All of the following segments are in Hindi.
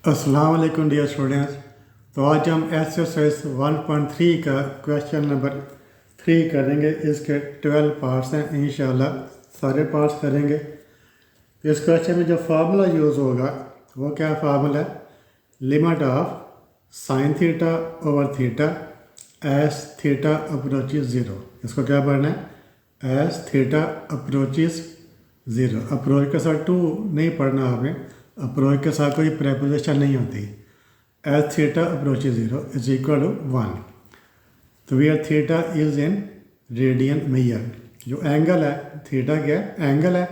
अस्सलाम वालेकुम डियर स्टूडेंट्स। तो आज हम एक्सरसाइज 1.3 का क्वेश्चन नंबर 3 करेंगे। इसके 12 पार्ट्स हैं, इंशाल्लाह सारे पार्ट्स करेंगे। इस क्वेश्चन में जो फार्मूला यूज़ होगा वो क्या फार्मूला है? Limit of sign theta over theta S theta approaches zero. इसको क्या पढ़ना है? S theta approaches zero. Approach के साथ टू नहीं पढ़ना आपने, अप्रोच के साथ कोई प्रेपोजिशन नहीं होती। As theta approach zero is equal to 1। तो where theta is in radian measure. जो एंगल है थीटा क्या है? एंगल है।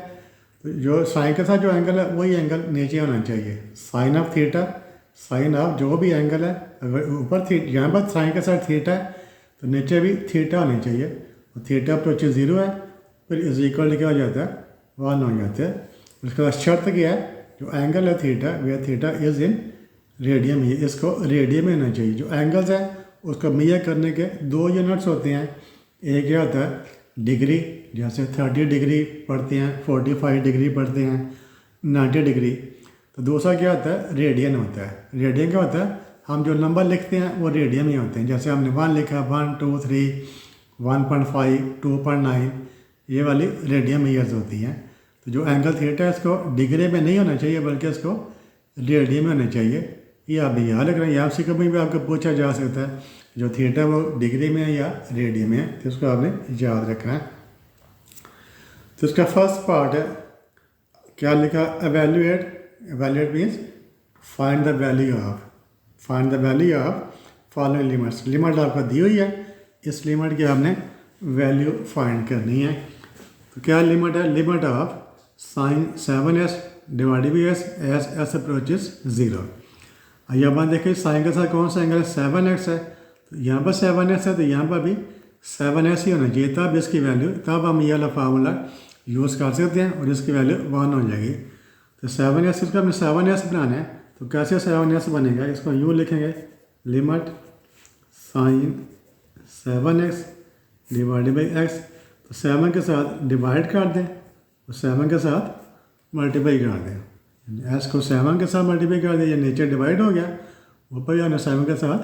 तो जो साइन के साथ जो एंगल है वही एंगल नीचे होना चाहिए। Sine of theta, sine of जो भी एंगल है, अगर ऊपर यहाँ पर साइन के साथ थीटा है तो नीचे भी थीटा होनी चाहिए। तो थीटा अप्रोच ज़ीरो है, फिर इज इक्वल क्या हो जाता है? 1 हो जाता है। उसके बाद शर्त क्या है? जो एंगल है theta, where theta is in radian measure, इसको रेडियन में होना चाहिए। जो एंगल्स है उसको मीयर करने के दो यूनिट्स होते हैं। एक क्या होता है डिग्री, जैसे 30 डिग्री पढ़ते हैं, 45 डिग्री पढ़ते हैं, 90 डिग्री। तो दूसरा क्या होता है? रेडियन होता है। रेडियन क्या होता है? हम जो नंबर लिखते हैं वो रेडियन में होते हैं। जैसे हमने 1 लिखा, 1 2 3 1.5 2.9, ये वाली रेडियन मीयर्स होती हैं। तो जो एंगल थीटा है इसको डिग्री में नहीं होना चाहिए बल्कि इसको रेडियन में होना चाहिए। ये आप याद रख रहे हैं, यहाँ से कभी भी आपको पूछा जा सकता है जो थीटा वो डिग्री में है या रेडियन में है, तो इसको आपने याद रखना है। तो इसका फर्स्ट पार्ट है, क्या लिखा? Evaluate. Evaluate means find the value of, find the value of following limits. Limit आपको दी हुई है, इस लिमिट की आपने वैल्यू फाइंड करनी है। तो क्या लिमिट है? Limit of sign 7s divided by S x x approaches zero. यहाँ पर देखिए साइन के साथ कौन सा एंगल है? 7x है। तो यहाँ पर 7s है तो यहाँ पर भी 7s ही होना चाहिए, तब इसकी वैल्यू, तब हम ये वाला फार्मूला यूज़ कर सकते हैं और इसकी वैल्यू 1 हो जाएगी। तो 7s, इसका हमें 7s बनाना है। तो कैसे 7s बनेगा? इसको यूँ लिखेंगे, limit sine 7x divided by x. तो 7 के साथ डिवाइड कर दें और 7 के साथ मल्टीप्लाई कर दें। एस को 7 के साथ मल्टीप्लाई कर दें, ये नीचे डिवाइड हो गया, ऊपर जाना 7 के साथ,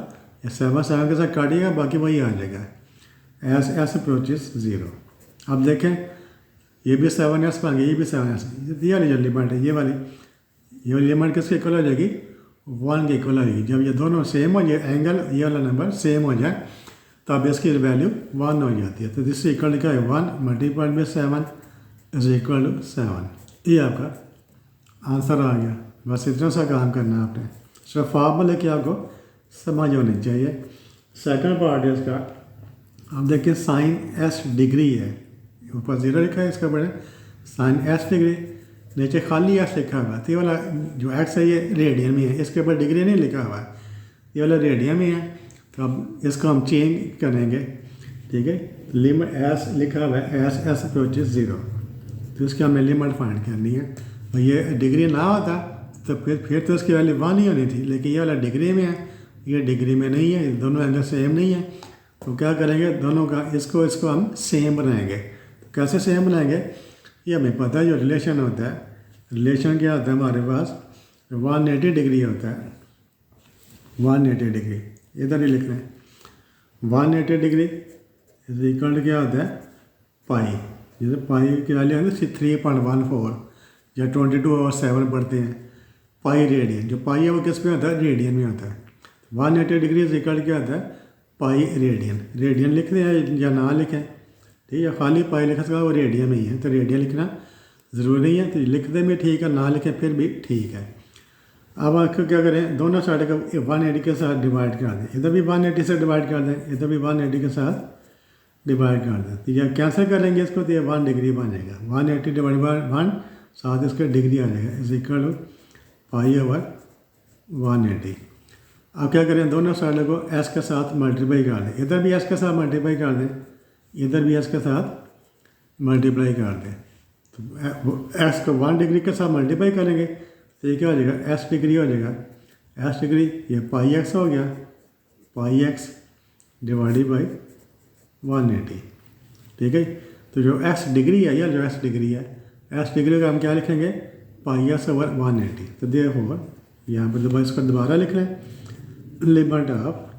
ये 7 के साथ काटिएगा, बाकी वही आ जाएगा। S x approaches zero. अब देखें ये भी 7s बन गया, ये भी 7s। ये वाली जो लिमिट है, ये वाली लिमिट किसके इक्वल हो जाएगी? 1 के इक्वल हो जाएगी। जब ये दोनों सेम हो जाए, एंगल ये वाला नंबर सेम हो जाए, तब इसकी वैल्यू 1 हो जाती है। तो दिस इक्वल क्या है? 1 multiplied by 7 is equal to 7। ये आपका आंसर आ गया। बस इतना सा काम करना है आपने। सिर्फ फार्मूले की आपको समझ होनी चाहिए। सेकंड पार्ट है इसका, अब देखिए साइन एस डिग्री है, ऊपर ज़ीरो लिखा है, इसका बड़े साइन एस डिग्री, नीचे खाली एस लिखा हुआ है। तो ये वाला जो एक्स है ये रेडियन में है, इसके ऊपर डिग्री नहीं लिखा हुआ है, ये वाला रेडियन में है। तो अब इसको हम चेंज करेंगे, ठीक है। लिमिट एस लिखा हुआ है, एस एस अप्रोचेस ज़ीरो, तो इसकी हमें लिमिट फाइंड करनी है। और ये डिग्री ना होता तो फिर तो इसकी वैल्यू 1 ही होनी थी, लेकिन ये वाला डिग्री में है, ये डिग्री में नहीं है, दोनों एंगल सेम नहीं है। तो क्या करेंगे? दोनों का इसको हम सेम बनाएंगे। तो कैसे सेम बनाएंगे? ये हमें पता है, जो रिलेशन होता है, रिलेशन क्या होता है हमारे पास? 180 डिग्री होता है। 180 डिग्री इधर ही लिख रहे हैं, 180 डिग्री इज इक्वल टू क्या होता है? पाई। जैसे पाई की वैल्यू है ना 3.14 या 22/7 पढ़ते हैं। पाई रेडियन, जो पाई है वो किस में होता है? रेडियन में होता है। 180 डिग्री इज इक्वल क्या होता है? Pi radian. रेडियन लिख रहे हैं या ना लिखें, ठीक है, खाली पाई लिखा था वो रेडियन में ही है, तो रेडियन लिखना ज़रूरी नहीं है। तो लिखते भी ठीक है, ना लिखें फिर भी ठीक है। अब आपको क्या करें? दोनों साइड को 180 के साथ डिवाइड कर दें, इधर भी 180 से डिवाइड कर दें, इधर भी 180 के साथ डिवाइड कर दें। तो ये कैंसिल करेंगे इसको, तो ये 1 डिग्री बनेगा। 180 डिवाइड बाई 1, साथ इसका डिग्री आ जाएगा, is equal to pi over 180। अब क्या करें? दोनों साइड को एस के साथ मल्टीप्लाई कर दें, इधर भी एस के साथ मल्टीप्लाई कर दें, इधर भी एस के साथ मल्टीप्लाई कर दें। तो एस को 1 डिग्री के साथ मल्टीप्लाई करेंगे तो ये क्या हो जाएगा? एस डिग्री हो जाएगा। एस डिग्री ये पाई एक्स हो गया, पाई एक्स डिवाइडेड बाई 180, ठीक है। तो जो एक्स डिग्री है, या जो एस डिग्री है, एस डिग्री का हम क्या लिखेंगे? पाई एस ओवर 180। तो देयरफॉर यहाँ पर दोबारा इसको दोबारा लिख लें, limit of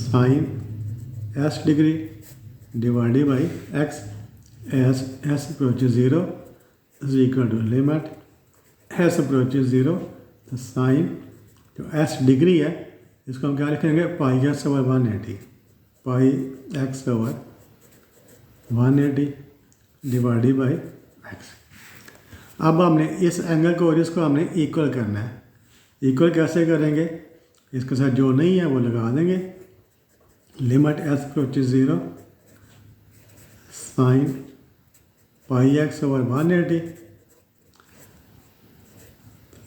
sine x degree divided by x x x approaches 0 is equal to limit S approaches 0, तो साइन जो एस डिग्री है इसको हम क्या लिखेंगे, pi X over 180, pi X over 180 divided by X. अब हमने इस एंगल को और इसको हमने इक्वल करना है। इक्वल कैसे करेंगे, इसके साथ जो नहीं है वो लगा देंगे, limit S approaches 0 sine pi X over 180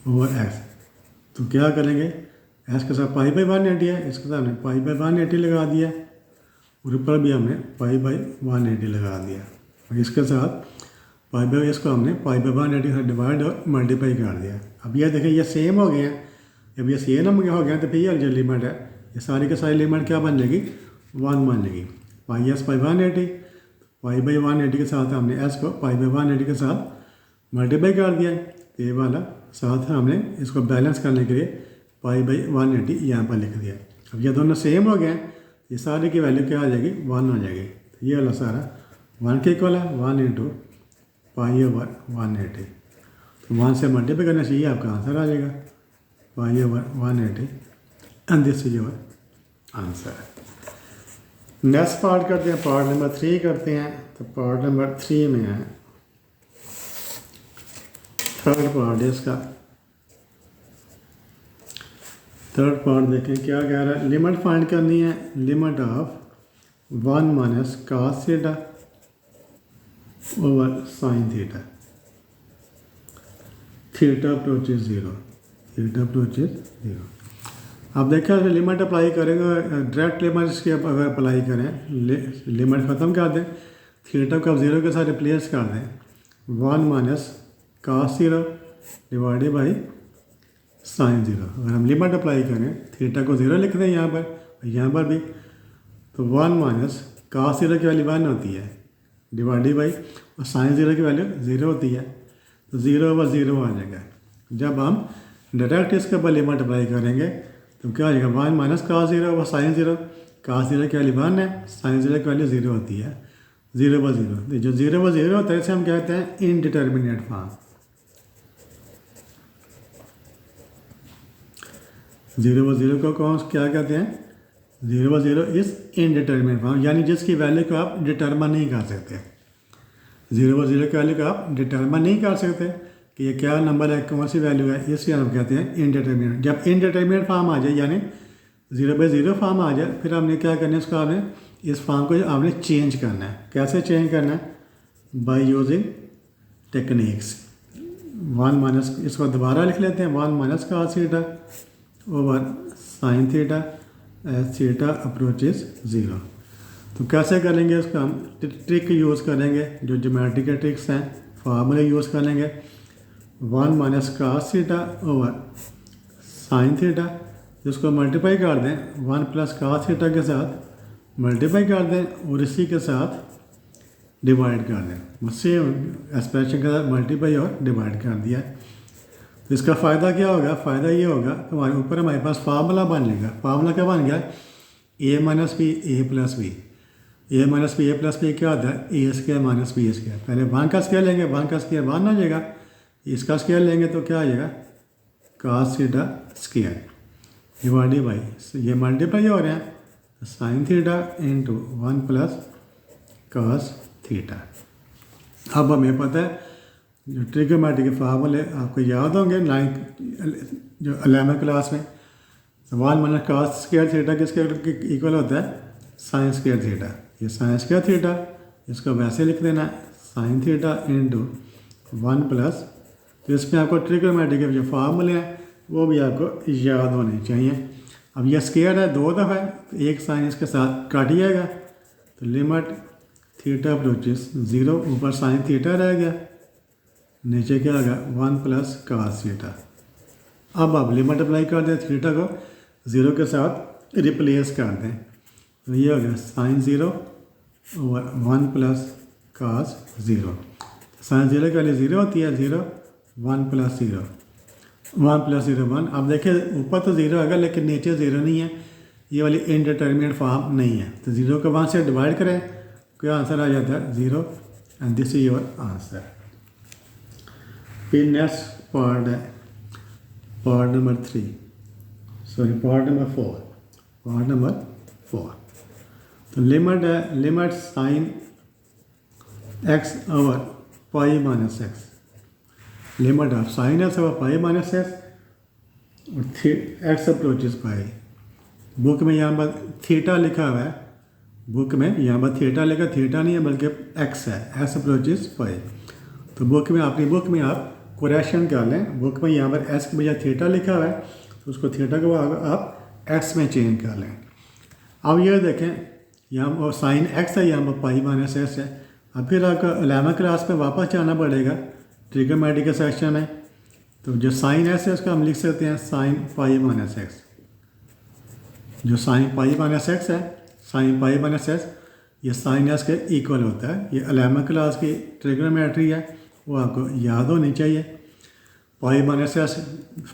over x. तो क्या करेंगे, एस के साथ पाई बाई 180 है, इसके साथ हमने पाई बाई 180 लगा दिया और ऊपर भी हमने पाई बाई 180 लगा दिया और इसके साथ पाई बाई, इसको हमने पाई बाई 180 से डिवाइड और मल्टीप्लाई कर दिया। अब ये देखें ये सेम हो गए हैं, जब ये सेम हो गया तो फिर ये जो लिमिट है ये सारी के सारी लिमिट क्या बन जाएगी, 1 बन जाएगी, पाई एस बाई 180, पाई बाई 180 के साथ हमने एस को पाई बाई 180 के साथ मल्टीप्लाई कर दिया, तो ये वाला साथ हमने इसको बैलेंस करने के लिए पाई बाई 180 यहाँ पर लिख दिया। अब ये दोनों सेम हो गए, ये सारे की वैल्यू क्या आ जाएगी, 1 हो जाएगी। तो ये वाला सारा 1 के इक्वल है, 1 इंटू पाई ओवर 180, तो 1 से मल्टीप्लाई करने से ये आपका आंसर आ जाएगा, पाई over 180 and this is your answer. Next part करते हैं, पार्ट नंबर 3 करते हैं। तो पार्ट नंबर 3 में है, थर्ड पार्ट है इसका। थर्ड पार्ट देखें क्या कह रहा है, लिमिट फाइंड करनी है, limit of 1 minus cos theta over sine theta, theta approaches 0, theta approaches 0। अब देखिए लिमिट अप्लाई करेंगे, डायरेक्ट लिमिट इसकी अगर अप्लाई करें, लिमिट ख़त्म कर दें, थीटा को 0 के साथ रिप्लेस कर दें, 1 minus cos 0 divided by sine 0। अगर हम लिमिट अप्लाई करें, थीटा को 0 लिख दें यहाँ पर भी, तो 1 माइनस कास 0 की वैल्यू 1 होती है डिवाइडेड बाई, और साइन 0 की वैल्यू 0 होती है, तो 0 ओवर 0 आ जाएगा। जब हम डायरेक्ट इसके ऊपर लिमिट अप्लाई करेंगे तो क्या हो जाएगा, 1 माइनस कास 0 ओवर साइन 0, कास 0 की वैल्यू 1 है, साइन 0 की वैल्यू 0 होती है, 0 ओवर 0। तो जो 0 ओवर 0 होता है इसे हम कहते हैं इनडिटर्मिनेट फॉर्म। 0 ओवर 0 को कौन क्या कहते हैं, 0 ओवर 0 इज़ इनडिटर्मिनेट फॉर्म, यानी जिसकी वैल्यू को आप डिटर्मिन नहीं कर सकते। 0 ओवर 0 की वैल्यू को आप डिटर्मिन नहीं कर सकते कि ये क्या नंबर है, कौन सी वैल्यू है, इससे हम कहते हैं इनडिटर्मिनेट। जब इनडिटर्मिनेट फॉर्म आ जाए, यानी 0 बाई 0 फॉर्म आ जाए, फिर हमने क्या करना है, इसको आपने इस फॉर्म को आपने चेंज करना है। कैसे चेंज करना है, बाय यूजिंग टेक्निक्स। 1 माइनस, इसको दोबारा लिख लेते हैं, 1 minus cos theta over sine theta as theta approaches 0। तो कैसे करेंगे इसको, हम ट्रिक यूज़ करेंगे, जो ज्योमेट्री के ट्रिक्स हैं, फार्मूले यूज़ करेंगे। 1 minus cos theta over sine theta, जिसको मल्टीप्लाई कर दें 1 प्लस कास थीटा के साथ मल्टीप्लाई कर दें और इसी के साथ डिवाइड कर दें। सेम एक्सप्रेशन के साथ मल्टीप्लाई और डिवाइड कर दिया। तो इसका फ़ायदा क्या होगा, फ़ायदा ये होगा कि हमारे ऊपर हमारे पास फार्मूला बन जाएगा। फार्मूला क्या बन गया, ए माइनस बी ए प्लस बी। ए माइनस बी ए प्लस बी क्या होता है, ए स्क्वायर माइनस बी स्क्वायर। पहले 1 का स्क्वायर लेंगे, 1 का स्क्वायर 1 आ जाएगा, इसका स्क्वायर लेंगे तो क्या आ जाएगा, cos theta square divided by, ये मल्टीप्लाई हो रहे हैं, sine theta into 1 plus cos theta. अब हमें पता है जो ट्रिग्नोमेट्री के फार्मूले आपको याद होंगे 9th जो 11th क्लास में, 1 माइनस कास स्क्वायर थीटा किसके इक्वल होता है, साइन स्क्वायर थीटा। ये साइन स्क्वायर थीटा, इसको वैसे लिख देना साइन थीटा इंटू 1 प्लस, तो इसमें आपको ट्रिग्नोमेट्री के जो फार्मूले हैं वो भी आपको याद होने चाहिए। अब यह स्क्वायर है 2 दफ़ा है, तो एक साइन इसके साथ काट जाएगा, तो लिमिट थीटा अप्रोचेस 0, ऊपर साइन थीटा रह गया, नीचे क्या आ गया 1 प्लस कास थीटा। अब आप लिमिट अप्लाई कर दें, थीटा को 0 के साथ रिप्लेस कर दें, तो ये हो गया साइन 0 ओवर 1 प्लस कास 0। साइन 0 के लिए 0 होती है, 0 1 प्लस 0, 1+0 1। अब देखिए ऊपर तो ज़ीरो आएगा लेकिन नीचे ज़ीरो नहीं है, ये वाली इनडिटर्मिनेट फॉर्म नहीं है, तो ज़ीरो को 1 से डिवाइड करें, क्या आंसर आ जाता है 0, and this is your answer. फिर नेक्स्ट पार्ट है part number 3, sorry part number 4, part number 4। तो लिमिट है, limit sine x over pi minus x, limit of sine x over pi minus x और एक्स अप्रोचेस पाई। बुक में यहाँ पर थीटा लिखा हुआ है, बुक में यहाँ पर थीटा लिखा, थीटा नहीं है बल्कि एक्स है, एक्स अप्रोचेस पाई। तो बुक में, अपनी बुक में आप करेक्शन कर लें, बुक में यहाँ पर एक्स के बजाय थीटा लिखा हुआ है, तो उसको थीटा को आप एक्स में चेंज कर लें। अब ये देखें यहाँ पर साइन एक्स है, यहाँ पर पाई माइनस एक्स है। अब फिर आपको 11वीं क्लास में वापस जाना पड़ेगा ट्रिग्नोमेट्री सेक्शन में, तो जो साइन एक्स है उसको हम लिख सकते हैं साइन पाई माइनस एक्स। जो साइन पाई माइनस एक्स है, साइन पाई माइनस एक्स, ये साइन एक्स के इक्वल होता है। ये 11वीं क्लास की ट्रिग्नोमेट्री है, वो आपको याद होनी चाहिए। पाई माइनस एक्स,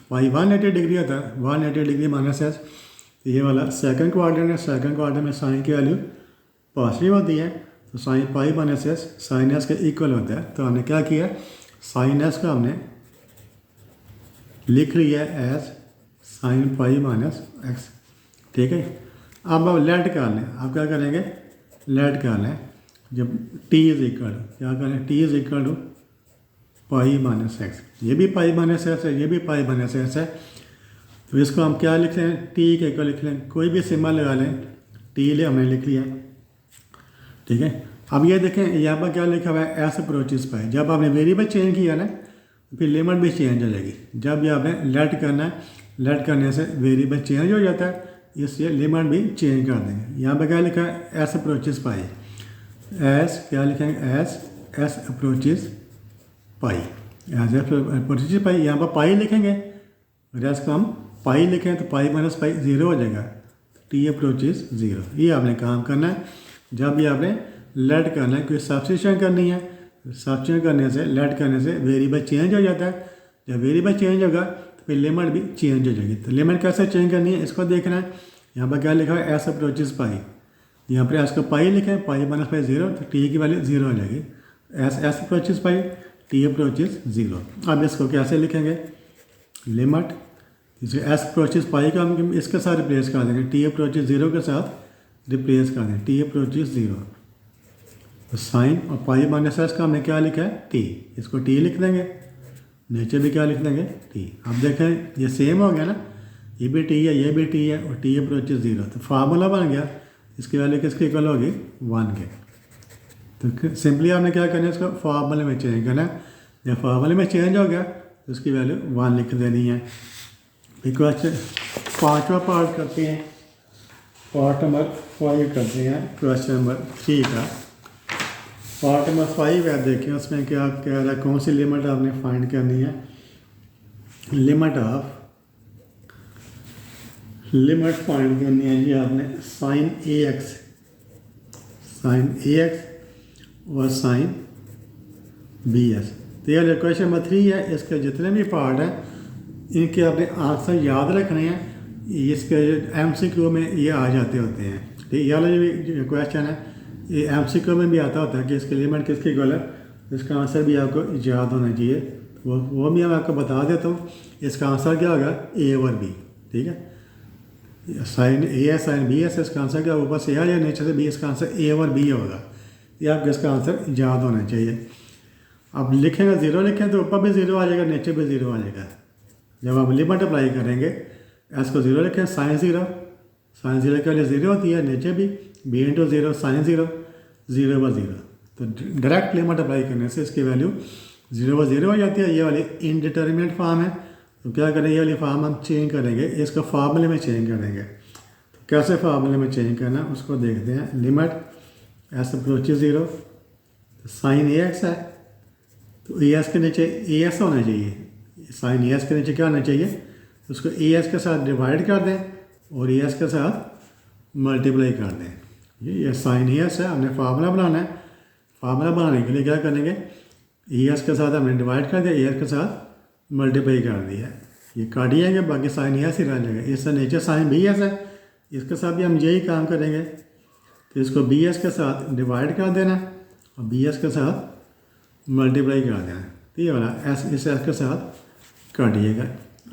पाई 180 डिग्री होता है, 180 डिग्री माइनस एक्स। ये वाला सेकंड क्वाड्रेंट है, सेकंड क्वाड्रेंट में साइन की वैल्यू पॉजिटिव होती है, तो sign pi minus x sine x के इक्वल होता है। तो हमने क्या किया, साइन एक्स को हमने लिख लिया as sine pi minus x, ठीक है। अब आप लेट कर लें, आप क्या करेंगे, लेट कर लें। जब टी इज इक्वल, क्या करें, T is equal to pi minus x, ये भी पाई माइनस एक्स है, ये भी पाई माइनस एक्स है, तो इसको हम क्या लिख लें, टी के इक्वल लिख लें, कोई भी सिंबल लगा लें, टी ले हमने लिख लिया, ठीक है। अब ये देखें यहाँ पर क्या लिखा हुआ है, एस अप्रोचेस पाई। जब आपने वेरिएबल चेंज किया ना, फिर लिमिट भी चेंज हो जाएगी। जब ये आपने लेट करना है, लेट करने से वेरिएबल चेंज हो जाता है, इसलिए लिमिट भी चेंज कर देंगे। यहाँ पर क्या लिखा है, एस अप्रोचेस पाई, एस क्या लिखेंगे, एस अप्रोचेस पाई, एस अप्रोचेस पाई, यहाँ पर पाई लिखेंगे, रेस को हम पाई लिखें तो पाई माइनस पाई 0 हो जाएगा, टी अप्रोचेस 0। ये आपने काम करना है। जब भी आपने लेट करना है, कोई सब्स्टिट्यूशन करनी है, सब्स्टिट्यूशन करने से, लेट करने से वेरिएबल चेंज हो जाता है। जब वेरिएबल चेंज होगा तो फिर लिमिट भी चेंज हो जाएगी। तो लिमिट कैसे चेंज करनी है, इसको देखना है। यहाँ पर क्या लिखा है, एस अप्रोचेस पाई, यहाँ पर एस को पाई लिखें, पाई माइनस पाई 0, तो टी की वैल्यू 0 हो जाएगी। एस अप्रोचेस पाई, टी अप्रोचेस 0। अब इसको कैसे लिखेंगे, लिमिट इसे एस अप्रोचेस पाई का हम इसके साथ रिप्लेस कर देंगे, टी अप्रोचेस 0 के साथ रिप्लेस कर दें, टी अप्रोचेस 0। तो साइन और पाई माइनस एस का हमने क्या लिखा है, टी, इसको टी लिख देंगे, नीचे भी क्या लिख देंगे, टी। अब देखें ये सेम हो गया ना, ये भी टी है, ये भी टी है, और टी अप्रोचेस 0, तो फार्मूला बन गया। इसकी वैल्यू किसकी इक्वल होगी, 1 के। तो सिंपली आपने क्या करना है, इसको फार्मूले में चेंज करना है। जब फार्मूले में चेंज हो गया तो उसकी वैल्यू 1 लिख देनी है। क्वेश्चन 5वां पार्ट करते हैं, पार्ट नंबर 5 करते हैं, क्वेश्चन नंबर 3 का। पार्ट नंबर 5 है, देखें उसमें क्या कह रहा है, कौन सी लिमिट आपने फाइंड करनी है। लिमिट फाइंड करनी है जी आपने, साइन ए एक्स और साइन बी एस। तो यह क्वेश्चन नंबर 3 है, इसके जितने भी पार्ट हैं इनके आपने आंसर याद रखने हैं। इसके MCQ में ये आ जाते होते हैं, ठीक। ये वाला जो क्वेश्चन है ये MCQ में भी आता होता है कि इसके लिमिट किसकी इक्वल है, इसका आंसर भी आपको याद होना चाहिए। वो भी मैं आपको बता देता हूँ। इसका आंसर क्या होगा, ए और बी, ठीक है। साइन ए है, साइन बी है, इसका आंसर क्या, ऊपर से आ या नीचे से बी, इसका आंसर ए और बी होगा। ये आपको इसका आंसर याद होना चाहिए। अब लिखेंगे 0 लिखें तो ऊपर भी 0 आ जाएगा, नीचे भी 0 आ जाएगा। जब आप लिमिट अप्लाई करेंगे, एस को 0 लिखें, साइन 0 के लिए 0 होती है, नीचे भी बी इंटू 0 साइन 0, 0/0। तो डायरेक्ट लिमिट अप्लाई करने से इसकी वैल्यू 0/0 हो जाती है। ये वाली इनडिटर्मिनेट फॉर्म है, तो क्या करें, ये वाली फॉर्म हम चेंज करेंगे, इसको फार्मूले में चेंज करेंगे। तो कैसे फार्मूले में चेंज करना है उसको देखते हैं। लिमिट एस अप्रोचेस 0, तो साइन ए एक्स है, तो ए एस के नीचे ए एस होना चाहिए, साइन ए एस के नीचे क्या होना चाहिए, उसको ए एस के साथ डिवाइड कर दें और ए एस के साथ मल्टीप्लाई कर दें। ये साइन ए एस है, हमने फार्मूला बनाना है। फार्मूला बनाने के लिए क्या करेंगे, ए एस के साथ हमने डिवाइड कर दिया, ए एस के साथ मल्टीप्लाई कर दिया। ये काट दिएंगे, बाकी साइन एस ही रह जाएगा। इससे नीचे साइन बी एस है, इसके साथ भी हम यही काम करेंगे। तो इसको बी एस के साथ डिवाइड कर देना और बी एस के साथ मल्टीप्लाई कर देना। तो ये वाला एस इस एस के साथ काटिएगा।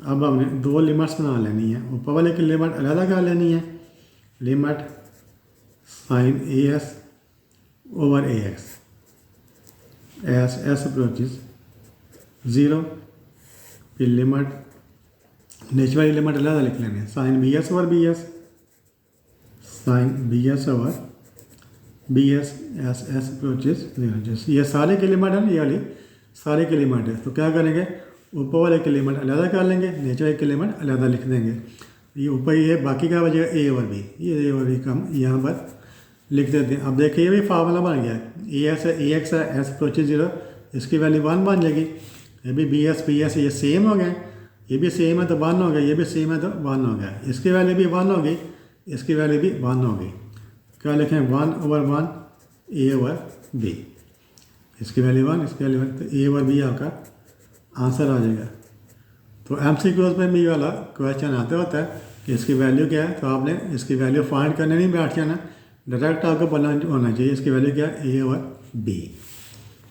अब हमने दो लिमिट्स बना लेनी है। ऊपर वाले की लिमिट अलग कर लेनी है, limit sine a x over a x x x approaches 0। फिर लिमिट नीचे वाली लिमिट अलग लिख लेनी है, sine b x over b x, sine b x over b x x x approaches 0। जैसे ये सारे की लिमिट है, ये वाली सारे की लिमिट है। तो क्या करेंगे, ऊपर वाले की लिमिट अलग कर लेंगे, नीचे वाले की लिमिट अलग लिख देंगे। ये ऊपर ये बाकी क्या बचेगा, ए ओवर बी। ये ए ओवर बी का हम यहाँ पर लिख देते हैं। अब देखिए ये भी फार्मूला बन गया है, ए एस है ए एक्स है, एस अप्रोचेस 0, इसकी वैल्यू 1 बन जाएगी। ये भी बी एस ये सेम हो गए, ये भी सेम है तो 1 हो गया, ये भी सेम है तो 1 हो गया। इसकी वैल्यू भी 1 होगी, इसकी वैल्यू भी 1 होगी। क्या लिखें, 1 ओवर 1 ए ओवर बी, इसकी वैल्यू 1, इसकी वैल्यू 1, तो ए ओवर बी आपका आंसर आ जाएगा। तो MCQs में भी ये वाला क्वेश्चन आता होता है कि इसकी वैल्यू क्या है, तो आपने इसकी वैल्यू फाइंड करने नहीं बैठ जाना, डायरेक्ट आपको पता होना चाहिए इसकी वैल्यू क्या है, A over B.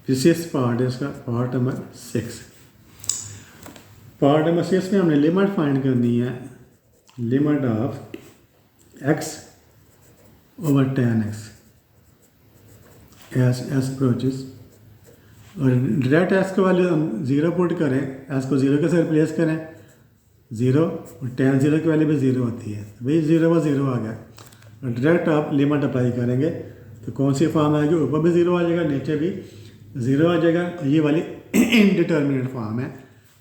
This is part है इसका, पार्ट नंबर 6। पार्ट नंबर 6 में हमने लिमिट फाइंड करनी है, limit of x over tan x S x approaches. और डायरेक्ट एस की वैल्यू हम 0 पुट करें, एस को 0 के साथ रिप्लेस करें 0, और tan 0 की वैल्यू भी 0 होती है, भाई 0 व 0 आ गया। और डायरेक्ट आप लिमिट अप्लाई करेंगे तो कौन सी फॉर्म आएगी, ऊपर भी 0 आ जाएगा, नीचे भी 0 आ जाएगा। ये वाली इनडिटर्मिनेट फॉर्म है।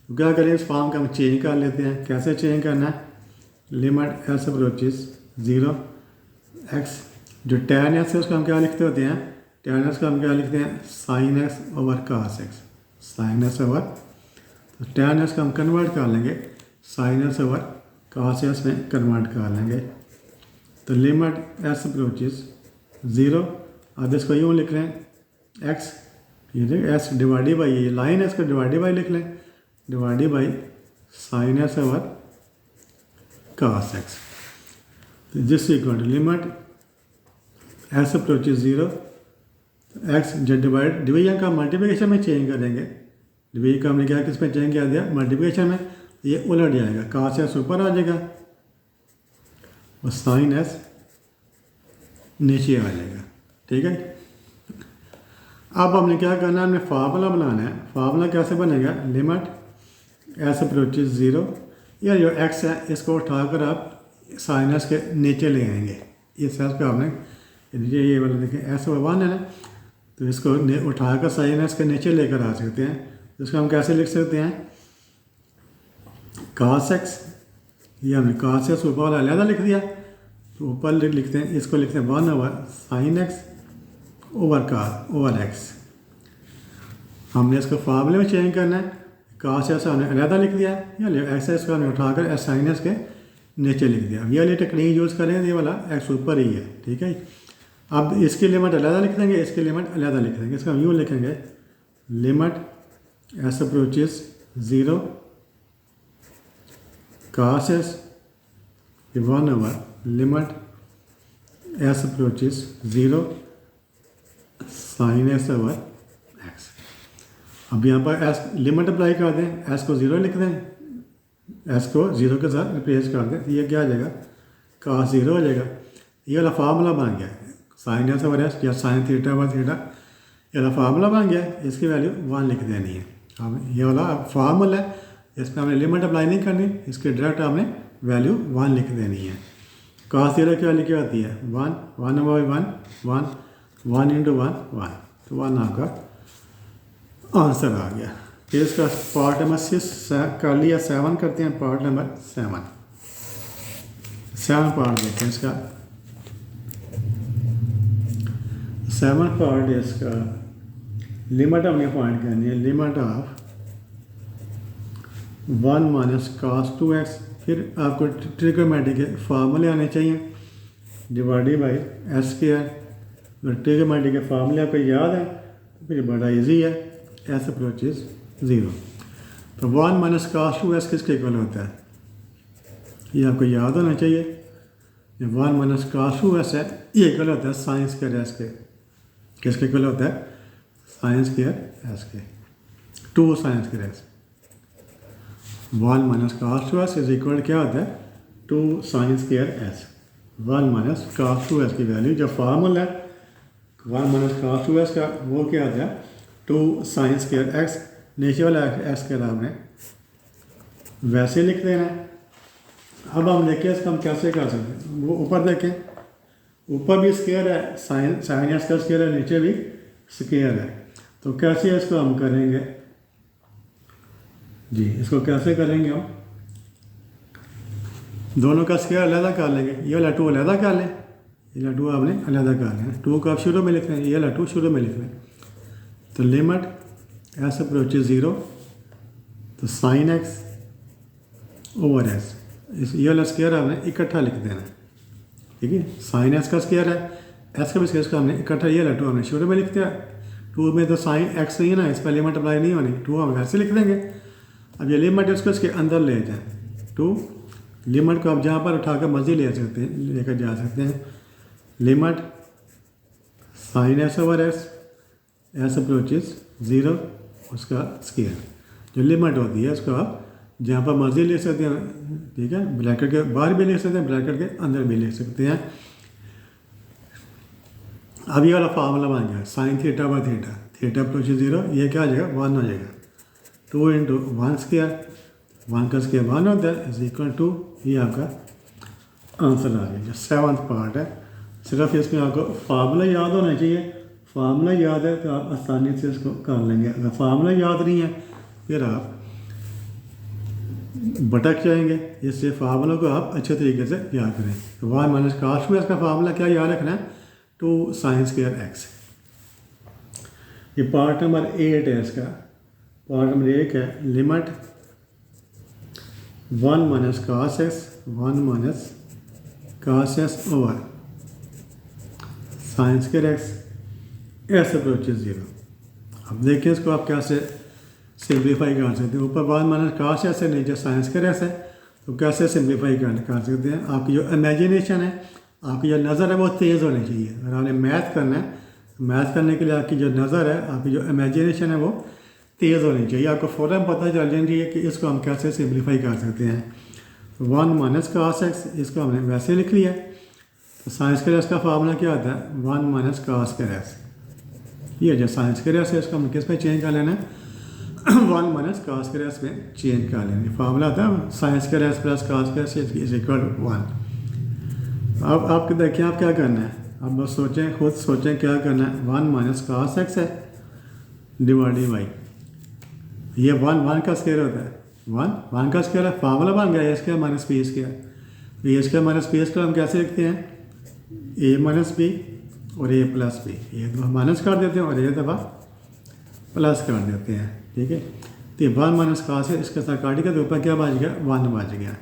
तो क्या करें, इस फॉर्म का हम चेंज कर लेते हैं। कैसे चेंज करना है, लिमिट एस अप्रोचेस 0 एक्स, जो tan एक्स है उसको हम क्या लिखते होते हैं, tan एक्स का हम क्या लिखते हैं, sine x over cos x, sine x over, तो tan एक्स का हम कन्वर्ट कर लेंगे sine x over cos x में कन्वर्ट कर लेंगे। तो लिमिट एस अप्रोचेस 0, अब इसको यूँ लिख लें एक्स, ये देखिए एस डिवाइडेड बाई, ये लाइन है इसको डिवाइडेड बाई लिख लें, divided by sine x over cos X. जिस equal to limit S approaches 0, X जब डिवीजन का मल्टीप्लिकेशन में चेंज करेंगे, डिवीजन का हमने क्या किस में चेंज किया दिया, मल्टीप्लिकेशन में, ये उलट जाएगा, कास एस ऊपर आ जाएगा और साइन एस नीचे आ जाएगा। ठीक है, अब हमने क्या करना है, हमने फार्मूला बनाना है। फार्मूला कैसे बनेगा, लिमिट एस अप्रोचेस 0, या जो एक्स है इसको उठाकर आप साइन एस के नीचे ले आएंगे। इस एस को आपने ये वाला देखें एस ओवर 1 है ना, तो इसको उठाकर साइन एस के नीचे लेकर आ सकते हैं। तो इसको हम कैसे लिख सकते हैं, कास एक्स, ये हमने कास एक्स ऊपर वाला अलग लिख दिया, तो ऊपर लिखते हैं, इसको लिखते हैं 1 over sine x over x. हमने इसको फार्मूले में चेंज करना है, कास एक्स हमने अलग लिख दिया, या एक्स एक्स को हमने उठाकर एस साइन एक्स के नीचे लिख दिया। ये वाली टेक्निक यूज़ करें, ये वाला एक्स ऊपर ही है। ठीक है, अब इसकी लिमिट अलग लिख देंगे, इसकी लिमिट अलग लिख देंगे। इसका हम यूँ लिखेंगे, limit S approaches 0 cos S 1 over limit S approaches 0 sine S over X. अब यहाँ पर एस लिमिट अप्लाई कर दें, एस को 0 लिख दें, एस को 0 के साथ रिप्लेस कर दें, तो ये क्या आ जाएगा, कास 0 हो जाएगा। ये वाला फार्मूला बन गया, साइन एस ओवर एस या साइन थीटा ओवर थीटा, ये वाला फार्मूला बन गया। इसकी वैल्यू 1 लिख देनी है। अब ये वाला फार्मूला है, इसमें हमने लिमिट अप्लाई नहीं करनी, इसके डायरेक्ट हमने वैल्यू 1 लिख देनी है। कास 0 की वैल्यू क्या होती है, 1, 1 ओवर 1, 1 इंटू 1, तो 1 आपका आंसर आ गया। फिर इसका पार्ट नंबर 6 कर लिया, 7 करते हैं, पार्ट नंबर 7 पार्ट देखते हैं इसका। 7 पार्ट है इसका, लिमिट हमने फाइंड करनी है, limit of 1 minus cos 2x। फिर आपको ट्रिग्नोमेट्री के फार्मूले आने चाहिए, डिवाइडेड बाई एस स्क्वायर। अगर ट्रिग्नोमेट्री के फार्मूले आपको याद है तो फिर बड़ा इजी है, एस अप्रोचेस 0। तो तो 1 माइनस कास टू एस किसके इक्वल होता है, ये आपको याद होना चाहिए। ये 1 माइनस कास टू एस है, ये इक्वल होता है साइन स्क्वायर एस के। किसके इक्वल होता है, साइन स्क्वायर एस के, 2 sine square x. 1 minus cos two x is equal क्या होता है, 2 sine square x. 1 minus cos two x की वैल्यू जो फार्मूला है 1 माइनस कास टू एस का, वो क्या होता है 2 साइन स्क्वायर एक्स। नीचे वाला एस के आपने वैसे लिख देना है। अब हम देखें इसका हम कैसे कर सकते हैं, वो ऊपर देखें, ऊपर भी स्क्वायर है, साइन एस का स्क्वायर है, नीचे भी स्क्वायर है। तो कैसे इसको हम करेंगे जी, इसको कैसे करेंगे हम, दोनों का स्क्वायर अलग कर लेंगे। ये वाला 2 अलग कर लें, ये वाला 2 आपने अलग कर लें। 2 को आप शुरू में लिख लें, ये वाला 2 शुरू में लिख लें। तो लिमिट एस अप्रोचेज 0, तो साइन एक्स ओवर एस, इस ये वाला स्क्वायर आपने इकट्ठा लिख देना है, ठीक है। साइन एस का स्क्वायर है, एस का भी स्क्वायर, हमने इकट्ठा ये वाला 2 हमने शुरू में लिख दिया। 2 में तो साइन एक्स नहीं है ना, इस पर लिमिट अप्लाई नहीं होनी, 2 हम ऐसे लिख देंगे। अब ये लिमिट इसको इसके अंदर ले जाए, 2 लिमिट को आप जहाँ पर उठाकर मर्जी ले सकते हैं, लेकर जा सकते हैं। Limit sine S over x, x approaches 0, उसका स्क्वायर जो लिमिट होती है उसको आप जहाँ पर मर्जी ले सकते हैं, ठीक है। ब्रैकेट के बाहर भी ले सकते हैं, ब्रैकेट के अंदर भी ले सकते हैं। अब ये वाला फार्मूला बन गया sine theta by theta, theta approaches 0, ये क्या आ जाएगा 1 हो जाएगा। 2 इंटू 1 स्क्वायर, 1 का स्क्वायर 1 होता है, इज इक्वल टू, ये आपका आंसर आ गया। जो 7th पार्ट है, सिर्फ इसमें आपको फार्मूला याद होना चाहिए। फार्मूला याद है तो आप आसानी से इसको कर लेंगे। अगर फार्मूला याद नहीं है फिर आप भटक जाएंगे। इससे फार्मूला को आप अच्छे तरीके से याद करें। तो 1 माइनस कास टू एस का फार्मूला क्या याद रखना है, 2 साइन स्क्वायर एक्स। ये पार्ट नंबर 8 है इसका। पार्ट नंबर 1 है limit 1 minus cos x, 1 minus cos x over sine square x, S approaches 0। अब देखिए इसको आप कैसे सिंप्लीफाई कर सकते हैं। ऊपर 1 माइनस कास एस है, नीचे साइन स्क्वायर एस है, तो कैसे सिंप्लीफाई कर सकते हैं। आपकी जो इमेजिनेशन है, आपकी जो नज़र है वो तेज़ होनी चाहिए। अगर आपने मैथ करना है, मैथ करने के लिए आपकी जो नज़र है, आपकी जो इमेजिनेशन है वो तेज़ होनी चाहिए। आपको फ़ौरन पता चल जाना चाहिए कि इसको हम कैसे सिंप्लीफाई कर सकते हैं। 1 माइनस कास एक्स, इसको हमने वैसे लिख लिया। तो साइन स्क्वायर एस का फार्मूला क्या होता है, 1 माइनस कास स्क्वायर एस। ये जो साइन स्क्वायर एस है इसको हम किस पे चेंज कर लेना है, 1 माइनस कास स्क्वायर एस में चेंज कर लेना। फार्मूला होता है sine square x plus cos square x is equal to 1। अब आप देखिए आप क्या करना है, अब बस सोचें, खुद सोचें क्या करना है। 1 माइनस कास एक्स है डिवाइडेड बाई, ये 1 का स्क्वायर होता है, 1 का स्क्वायर है। फार्मूला बन गया ए स्क्वायर माइनस बी स्क्वायर। तो ए स्क्वायर माइनस बी स्क्वायर हम कैसे लिखते हैं, ए माइनस बी और ए प्लस बी, ये दफा माइनस कर देते हैं और ये दफ़ा प्लस कर देते हैं, ठीक है। तो 1 माइनस कास है, इसके साथ काटेगा तो ऊपर क्या बच गया, 1 बच गया।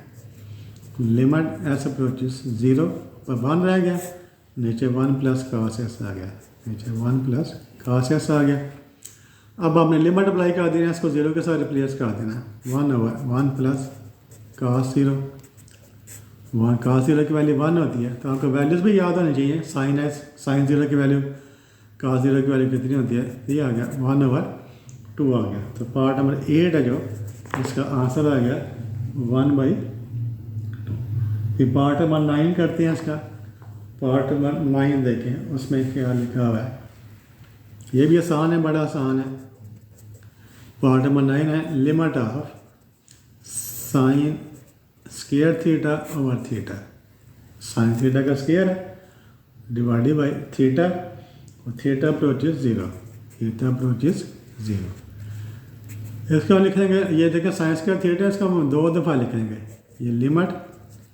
लिमिट एस अप्रोचेस 0 पर 1 रह गया, नीचे 1 प्लस कास एस आ गया, नीचे 1 प्लस कास एस आ गया। अब आपने लिमिट अप्लाई कर देना है, इसको 0 के साथ रिप्लेस कर देना है। 1 ओवर 1 प्लस कास 0, 1 कास 0 की वैल्यू 1 होती है, तो आपको वैल्यूज़ भी याद होनी चाहिए। साइन एस, साइन 0 की वैल्यू, कास 0 की वैल्यू कितनी होती है, ये आ गया 1 ओवर 2 आ गया। तो पार्ट नंबर 8 है जो, इसका आंसर आ गया 1/2। फिर पार्ट नंबर 9 करते हैं इसका। पार्ट नंबर 9 देखें उसमें क्या लिखा हुआ है, ये भी आसान है, बड़ा आसान है। पार्ट नंबर 9 है limit of sign square theta over theta. Sine theta का स्क्वायर है डिवाइडेड बाई थीटा, और थीटा अप्रोचेज 0, थीटा अप्रोचेज 0। इसको हम लिखेंगे, ये देखें साइन स्क्वायर थीटा, इसको हम 2 दफ़ा लिखेंगे। ये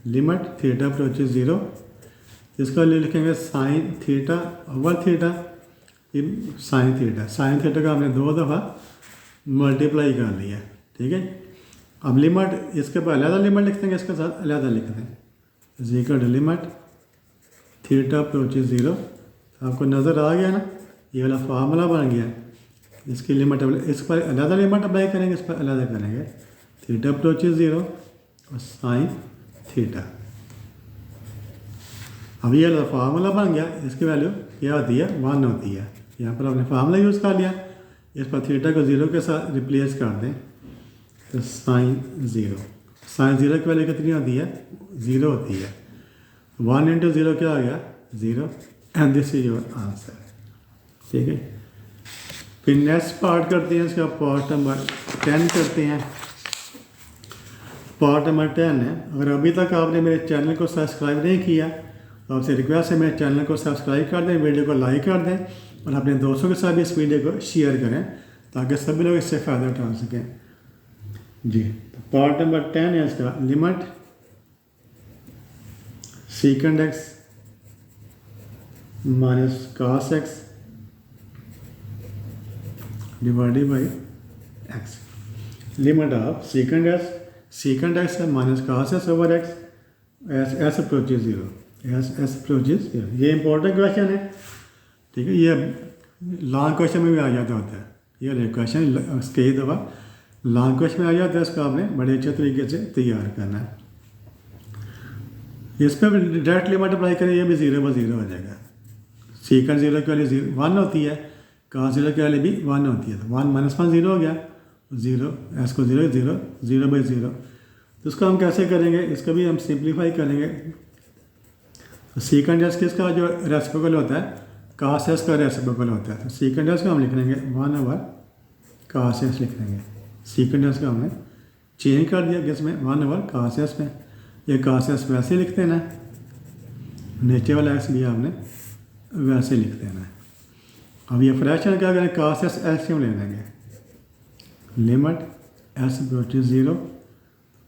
लिमिट थीटा अप्रोचेज 0, इसको लिखेंगे sign theta over theta, sine theta का हमने 2 दफ़ा मल्टीप्लाई कर लिया, ठीक है। अब लिमिट, इसके पर अलग लिमिट लिख देंगे, इसके साथ अलग लिख दें, is equal to limit theta approaches 0। आपको नज़र आ गया ना, ये वाला फार्मूला बन गया। इसकी लिमिट इस पर अलग लिमिट अप्लाई करेंगे, इस पर अलग करेंगे। थीटा अप्रोचेज 0 और साइन थीटा। अब ये फार्मूला बन गया, इसकी वैल्यू क्या होती है 1 होती है। यहाँ पर हमने फार्मूला यूज़ कर लिया, इस पर थीटा को 0 के साथ रिप्लेस कर दें तो साइन 0। साइन 0 की वैल्यू कितनी होती है 0 होती है। 1 इंटू 0 क्या आ गया 0 and this is your answer. ठीक है, फिर नेक्स्ट पार्ट करते हैं, इसका पार्ट नंबर 10 करते हैं। पार्ट नंबर 10 है, अगर अभी तक आपने मेरे चैनल को सब्सक्राइब नहीं किया तो आपसे रिक्वेस्ट है मेरे चैनल को सब्सक्राइब कर दें, वीडियो को लाइक कर दें और अपने दोस्तों के साथ भी इस वीडियो को शेयर करें ताकि सभी लोग इससे फ़ायदा उठा सकें। जी, तो पार्ट नंबर 10 है इसका, limit second X minus cos X divided by X. Limit of second X है minus cos X over X S approaches 0, S approaches 0। ये इंपॉर्टेंट क्वेश्चन है। ठीक है, ये लॉन्ग क्वेश्चन में भी आ जाता होता है। ये क्वेश्चन कई दफ़ा लॉन्ग क्वेश्चन में आ जाता है, इसको आपने बड़े अच्छे तरीके से तैयार करना है। इस पर डायरेक्ट लिमिट अप्लाई करें, ये भी 0 पर 0 हो जाएगा। सेकंड 0 की वैल्यू 1 होती है, कास 0 की वैल्यू भी 1 होती है, तो 1 माइनस 1 0 हो गया, 0 एस को 0 0 0 बाई 0। तो इसको हम कैसे करेंगे, इसका भी हम सिंप्लीफाई करेंगे। तो सेकंड एस किसका जो रेसिप्रोकल होता है कास एस का रेसिप्रोकल होता है, तो सेकंड एस को हम लिख लेंगे 1 ओवर कास एस लिख लेंगे। सेकंड एस का हमने चेंज कर दिया किसमें 1 ओवर कास एस में। ये कास एस वैसे लिख देना है, नीचे वाला एक्स भी आपने वैसे लिख देना है। अब ये फ्रैक्शन क्या करें, कास एस एलसीएम ले लेंगे। लिमिट एस अप्रोचेज 0,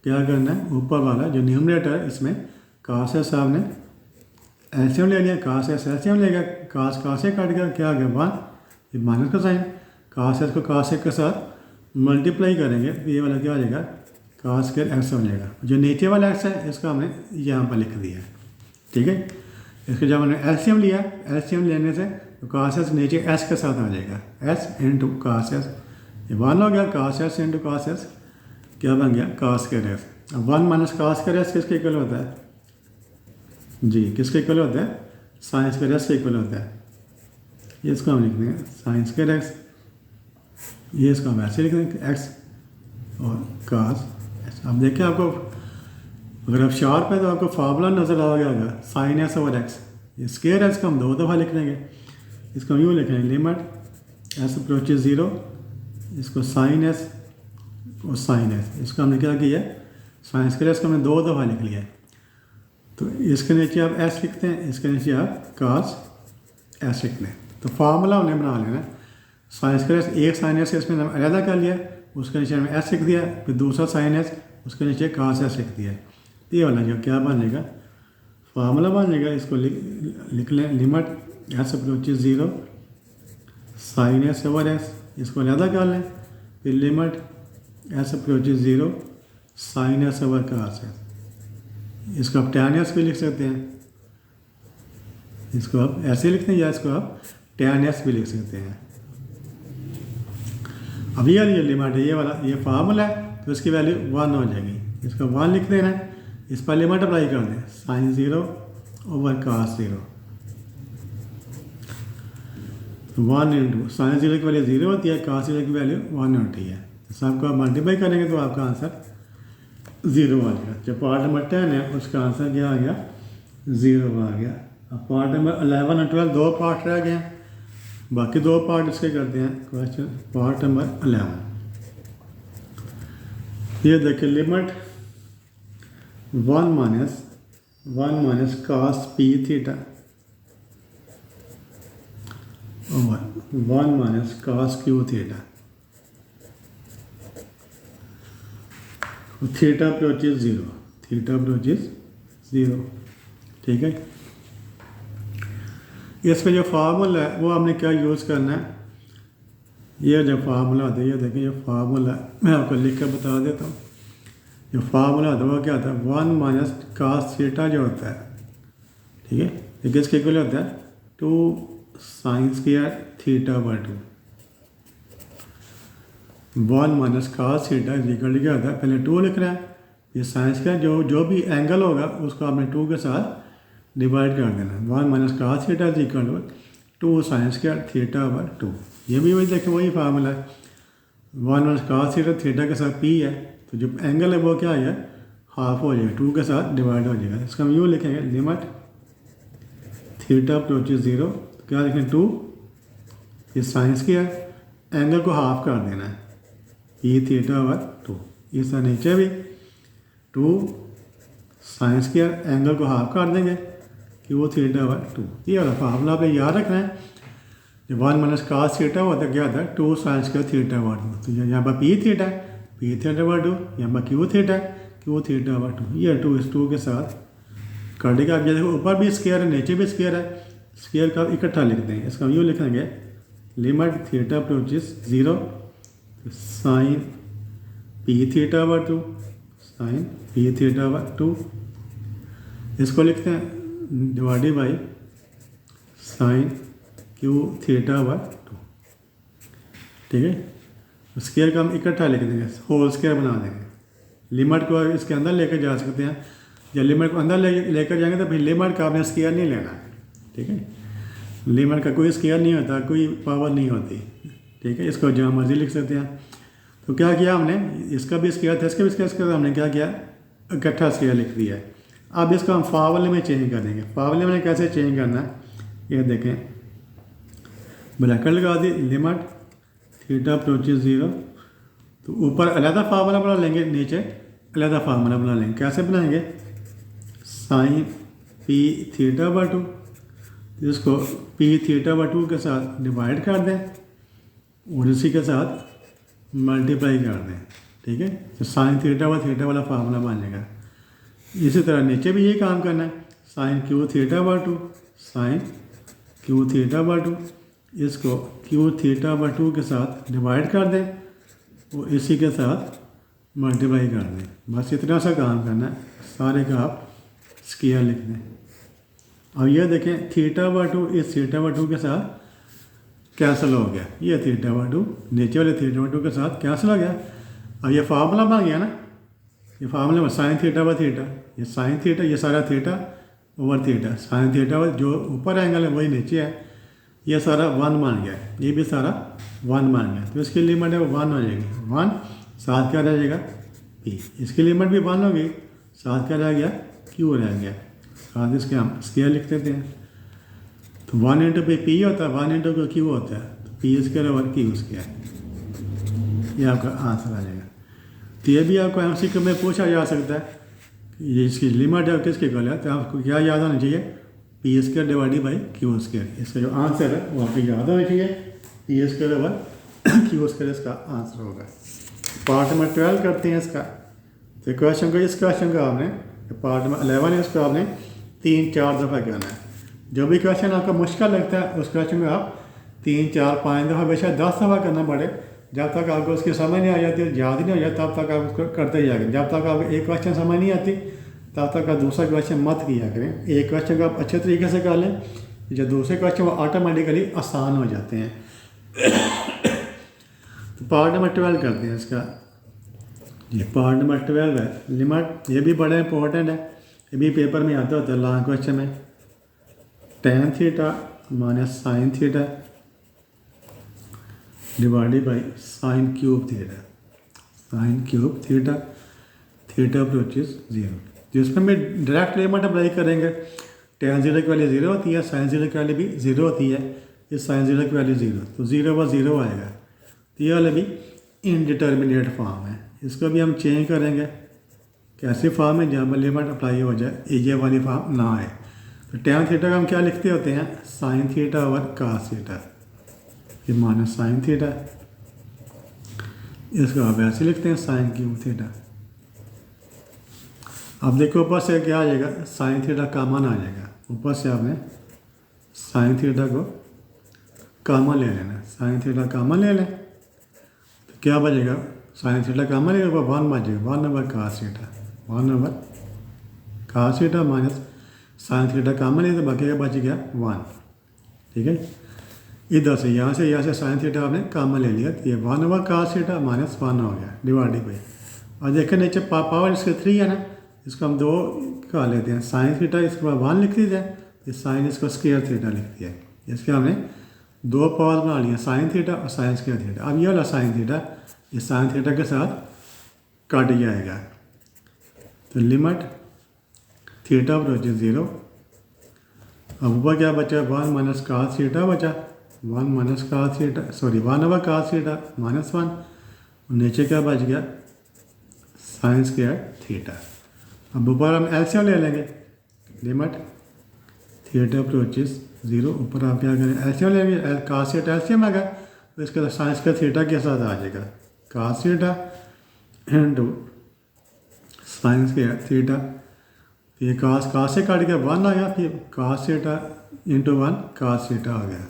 क्या करना है ऊपर वाला जो न्यूमरेटर है इसमें कास एस आपने एलसीएम ले लिया, कास एस एलसीएम ले गया, कास से काट गया, क्या आ गया 1, ये माइनस का साइन, कास एस को कास एक के साथ मल्टीप्लाई करेंगे तो ये वाला क्या हो जाएगा कास स्क्वायर एक्स हो जाएगा। जो नीचे वाला एक्स है इसका हमने यहाँ पर लिख दिया। ठीक है, इसको जब हमने एलसीएम लिया, एलसीएम लेने से तो कास एस नीचे एस के साथ आ जाएगा, एस इंटू कास एस, ये 1 हो गया, कास एस इंटू कास एस क्या बन गया कास स्क्वायर एक्स। अब 1 माइनस कास स्क्वायर एक्स किसके इक्वल होता है जी, किसके इक्वल होता है साइन स्क्वायर एक्स के इक्वल होता है। ये इसको हम लिख देंगे साइन स्क्वायर एक्स, ये इसको हम ऐसे लिख देंगे एक्स और कास एक्स। अब देखिए आपको अगर आप शार्प है तो आपको फार्मूला नज़र आ गया होगा साइन एस ओवर एक्स। ये स्क्वायर एक्स को हम 2 दफ़ा लिख लेंगे, इसको यूँ लिख लेंगे लिमिट एस अप्रोचेज 0, इसको साइन एस और साइन एस, इसको हमने क्या किया साइन स्क्वायर एक्स को हमने 2 दफ़ा लिख लिया। तो इसके नीचे आप एस लिखते हैं, इसके नीचे आप कास एस लिखते हैं। तो फार्मूला हमने बना लेना साइन स्क्वायर एक्स, एक साइन एस इसमें अलग कर लिया, उसके नीचे हमने एस लिख दिया, फिर दूसरा साइन एस उसके नीचे कास एस लिख दिया। ये वाला जो क्या बनेगा फार्मूला बन जाएगा, इसको लिख लें limit S approaches 0 sine S over S, इसको अलग कर लें, फिर limit S approaches 0 sine S over cos S, इसको आप टैन एस भी लिख सकते हैं, इसको आप ऐसे लिखते हैं या इसको आप टैन एस भी लिख सकते हैं। अब ये लिमिट है, ये वाला ये फार्मूला है, तो इसकी वैल्यू 1 हो जाएगी, इसको 1 लिख देना है, इस पर लिमिट अप्लाई कर दें साइन 0 ओवर कास 0, 1 इंटू साइन 0 की वैल्यू 0 होती है, कास 0 की वैल्यू 1 होती है। तो सबको आप मल्टीप्लाई करेंगे तो आपका आंसर 0 आ गया। जो पार्ट नंबर 10 है उसका आंसर क्या आ गया 0 आ गया। अब पार्ट नंबर 11 और 12 2 पार्ट रह गए हैं, बाकी 2 पार्ट इसके करते हैं। क्वेश्चन पार्ट नंबर 11, ये देखिए limit 1 minus cos P theta over 1 minus cos Q theta, theta approaches 0, theta approaches 0। ठीक है, इस पे जो फार्मूला है वो हमने क्या यूज़ करना है, ये जो फार्मूला होता है ये देखिए ये फार्मूला मैं आपको लिख कर बता देता हूँ। जो फार्मूला होता है वो क्या होता है 1 माइनस कास थीटा जो होता है, ठीक है, ये किसके इक्वल होता है 2 sine square theta by 2। One minus cos theta is equal to क्या होता है, पहले 2 लिख रहा है, ये साइंस का जो भी एंगल होगा उसको आपने 2 के साथ डिवाइड कर देना। 1 minus cos theta is equal to 2 sine का थीटा ओवर 2। ये भी वही देखिए वही फार्मूला है, 1 माइनस कास थीटा के साथ पी है, तो जो एंगल है वो क्या है, हाफ हो जाएगा, 2 के साथ डिवाइड हो जाएगा। इसका हम यूँ लिखेंगे लिमिट थीटा अप्रोचेस 0, तो क्या लिखें 2, ये साइंस की है, एंगल को हाफ कर देना है, पी थीटा ओवर 2। इस तरह नीचे भी 2 साइंस की है, एंगल को हाफ कर देंगे, क्यू थीटा ओवर 2। ये वाला फार्मूला आपने याद रखना है। जब 1 माइनस कास थीटा होता है क्या होता है, 2 साइंस का थीटा ओवर 2। तो यहाँ पर पी थीटा है, पी थीटा ओवर 2, यहाँ पर क्यू थीटा है, क्यू थीटा ओवर 2। ये 2 इस 2 के साथ काटेगा। आप देखो ऊपर भी स्क्वायर है, नीचे भी स्क्वायर है, स्क्वायर का इकट्ठा लिख देंगे। इसका हम यूँ लिखेंगे limit theta approaches 0 sine P theta over 2, sine P theta over 2। इसको लिखते हैं divided by sine Q theta over 2। ठीक है, स्क्वायर का हम इकट्ठा लिख देंगे, होल स्क्वायर बना देंगे। लिमिट को इसके अंदर लेकर जा सकते हैं, जब लिमिट को अंदर लेकर जाएंगे तो फिर लिमिट का आपने स्क्वायर नहीं लेना है। ठीक है, लिमिट का कोई स्क्वायर नहीं होता, कोई पावर नहीं होती। ठीक है, इसको जहाँ मर्जी लिख सकते हैं। तो क्या किया हमने, इसका भी स्क्वायर था, इसका भी स्क्वायर, हमने क्या किया, इकट्ठा स्क्वायर लिख दिया है। अब इसको हम फार्मूले में चेंज कर देंगे। फार्मूले में कैसे चेंज करना है, ये देखें, ब्रैकेट लगा दी, लिमिट थीटा अप्रोचेस 0, तो ऊपर अलहदा फार्मूला बना लेंगे, नीचे अलहदा फार्मूला बना लेंगे। कैसे बनाएंगे, साइन पी थीटा ओवर 2, इसको पी थीटा ओवर 2 के साथ डिवाइड कर दें और इसी के साथ मल्टीप्लाई कर दें। ठीक है, तो साइन थीटा वाला फार्मूला बन जाएगा। इसी तरह नीचे भी यही काम करना है, sine Q theta over 2, sine Q theta over 2, इसको क्यू थीटा ओवर 2 के साथ डिवाइड कर दें और इसी के साथ मल्टीप्लाई कर दें। बस इतना सा काम करना है, सारे का आप स्क्वायर लिख दें। अब ये देखें थीटा ओवर 2 इस थीटा ओवर 2 के साथ कैंसिल हो गया, ये थीटा ओवर 2 नीचे वाले थीटा ओवर 2 के साथ कैंसिल हो गया। अब ये फार्मूला बन गया ना, ये फार्मूला में साइन थीटा ओवर थीटा, ये साइन थीटा, ये सारा theta over theta, sign theta over जो ऊपर एंगल है वही नीचे है, ये सारा 1 बन गया, ये भी सारा 1 बन गया। तो इसकी लिमिट है वो 1 हो जाएगी, 1 साथ क्या रह जाएगा पी, इसकी लिमिट भी 1 होगी, साथ क्या रह गया क्यू रह गया, साथ इसके हम स्क्वायर लिख देते हैं। तो 1 इंटू पी होता है, 1 इंटू क्यू होता है, तो P square over Q square, ये आपका आंसर आ जाएगा। तो ये भी आपको MCQ में पूछा जा सकता है कि ये इसकी लिमिट है किसके इक्वल है, तो आपको क्या याद होना चाहिए, P square divided by Q square. इसका जो आंसर है वो आपको याद होना चाहिए, P square over Q square इसका आंसर होगा। पार्ट नंबर 12 करते हैं इसका। तो क्वेश्चन को, इस क्वेश्चन का आपने पार्ट नंबर 11 है, उसको आपने 3-4 दफ़ा करना है। जो भी क्वेश्चन आपका मुश्किल लगता है उस क्वेश्चन को आप 3-4-5 दफ़ा, बेशक 10 दफ़ा करना पड़े, जब तक आपको उसकी समझ नहीं आ जाती, याद ही नहीं हो जाता, तब तक आप उसको करते ही जाएंगे। जब तक आपको एक क्वेश्चन समझ नहीं आती तब तक आप दूसरा क्वेश्चन मत किया करें। एक क्वेश्चन को आप अच्छे तरीके से कर लें, जो दूसरे क्वेश्चन वो ऑटोमेटिकली आसान हो जाते हैं। तो पार्ट नंबर 12 करते हैं इसका। ये पार्ट नंबर 12 है, लिमिट, ये भी बड़ा इंपॉर्टेंट है, ये भी पेपर में आता होता है लॉन्ग क्वेश्चन में। tan theta minus sine theta divided by sine cube theta, sine cube theta, theta approaches 0। जिसमें हम डायरेक्ट लिमिट अप्लाई करेंगे, tan 0 की वैल्यू 0 होती है, साइन 0 की वैल्यू भी 0 होती है, इस साइन 0 की वैल्यू 0, तो 0 व 0 आएगा। तो ये वाला भी इनडिटर्मिनेट फॉर्म है, इसको भी हम चेंज करेंगे। कैसे फॉर्म है जहाँ पर लिमिट अप्लाई हो जाए, ये वाली फॉर्म ना आए। तो tan थीटा का हम क्या लिखते होते हैं, sine theta over cos theta, ये माइनस साइन थीटा, इसको आप ऐसे लिखते हैं साइन क्यूब थीटा। अब देखो ऊपर से क्या आ जाएगा, साइन थीटा कॉमन आ जाएगा, ऊपर से आपने साइन थीटा को कॉमन ले लेना, साइन थीटा कॉमन ले लें तो क्या बचेगा, साइन थीटा कॉमन ले ऊपर 1 बचेगा, 1 over cos theta, 1 over cos theta minus sine theta common ले तो बाकी का बच गया 1। ठीक है, इधर से यहाँ से साइन थीटा आपने कॉमन ले लिया, तो ये 1/cos थीटा माइनस 1 हो गया डिवाइडेड बाई, और देखिए नीचे पावर इसके 3 है ना, इसको हम 2 का लेते हैं, साइन थीटा इसके बाद 1 लिख दीजिए, ये साइन इसको स्क्वायर थीटा लिख दिया, इसके हमने 2 पावर बना लिया, साइन थीटा और साइन स्क्वायर थीटा। अब ये वाला साइन थीटा ये साइन थीटा के साथ कट जाएगा, तो लिमिट थीटा अप्रोचेस 0। अब ऊपर क्या बचा, 1/cos थीटा बचा, 1/cos theta sorry 1/cos theta -1, नीचे क्या बच गया, साइन स्क्वायर थीटा। अब ऊपर हम एलसीएम ले लेंगे, लिमिट थीटा अप्रोचेस 0, ऊपर आप क्या करें एलसीएम लेंगे, cos थीटा एलसीएम आएगा, तो इसके साथ साइन स्क्वायर थीटा के साथ आ जाएगा cos theta into sine square theta, ये cos से काट के 1 आ गया, फिर cos theta into 1 cos theta आ गया।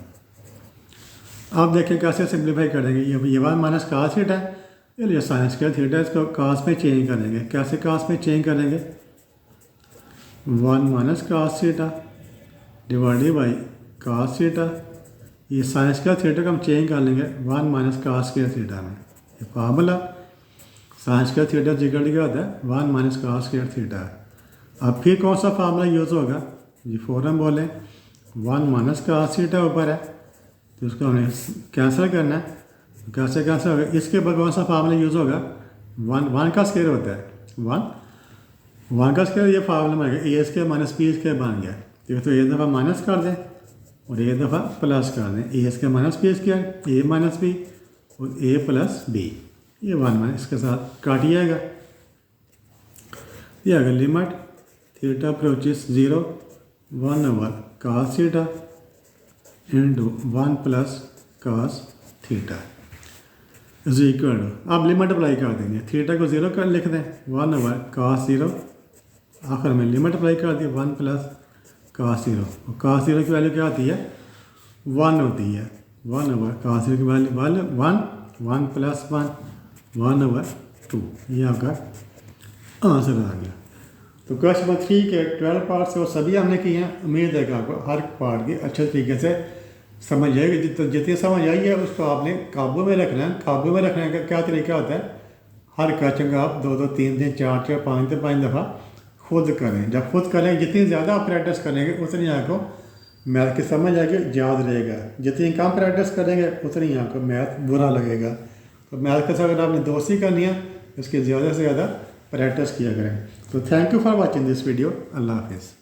आप देखिए कैसे सिंप्लीफाई करेंगे, ये 1/cos थीटा है, ये साइन स्क्वायर थीटा, इसको cos में चेंज करेंगे, कैसे cos में चेंज करेंगे, 1/cos theta divided by cos theta, ये साइन स्क्वायर थीटा को हम चेंज कर लेंगे 1/cos स्क्वायर थीटा में, ये फार्मूला साइन स्क्वायर थीटा जिगड़ क्या होता है 1/cos स्क्वायर थीटा। अब फिर कौन सा फार्मूला यूज़ होगा, ये फौरन बोलें 1/cos थीटा ऊपर है, तो उसको हमें कैंसिल करना है, कैसे कैंसिल होगा, इसके बाद कौन सा फार्मूला यूज़ होगा, 1 का स्क्वायर होता है 1 का स्क्वायर, ये फार्मूला में आएगा ए स्क्वायर माइनस बी स्क्वायर बन गया, तो एक दफ़ा माइनस कर दें और एक दफ़ा प्लस कर दें, ए स्क्वायर माइनस बी स्क्वायर, ए माइनस बी और ए प्लस बी, ये 1 इसके साथ काट जाएगा, ये आएगा limit theta approaches 0, 1/cos theta into 1+cos theta is equal to, आप लिमिट अप्लाई कर देंगे, थीटा को 0 कर लिख दें, 1/cos 0, आखिर में लिमिट अप्लाई कर दी 1+cos 0, और cos 0 की वैल्यू क्या होती है 1 होती है, 1/cos 0 की वैल्यू 1, 1+1 1/2, ये आपका आंसर आ गया। तो क्वेश्चन नंबर 3 के 12 पार्ट्स वो सभी हमने किए हैं, उम्मीद है कि आपको हर पार्ट की अच्छे तरीके से समझ आएगी, जितनी समझ आई है उसको आपने काबू में रखना है। काबू में रखने का क्या तरीका होता है, हर क्वेश्चन का आप 2-2 3-3 4-4 5 दफ़ा खुद करें, जब खुद करें जितनी ज़्यादा आप प्रैक्टिस करेंगे उतनी आपको मैथ की समझ आएगी, याद रहेगा, जितनी कम प्रैक्टिस करेंगे उतनी आपको मैथ बुरा लगेगा। तो मैथ के साथ अगर आपने दोस्ती करनी है इसकी ज़्यादा से ज़्यादा प्रैक्टिस किया करें। तो thank you for watching this video, अल्लाह हाफिज़।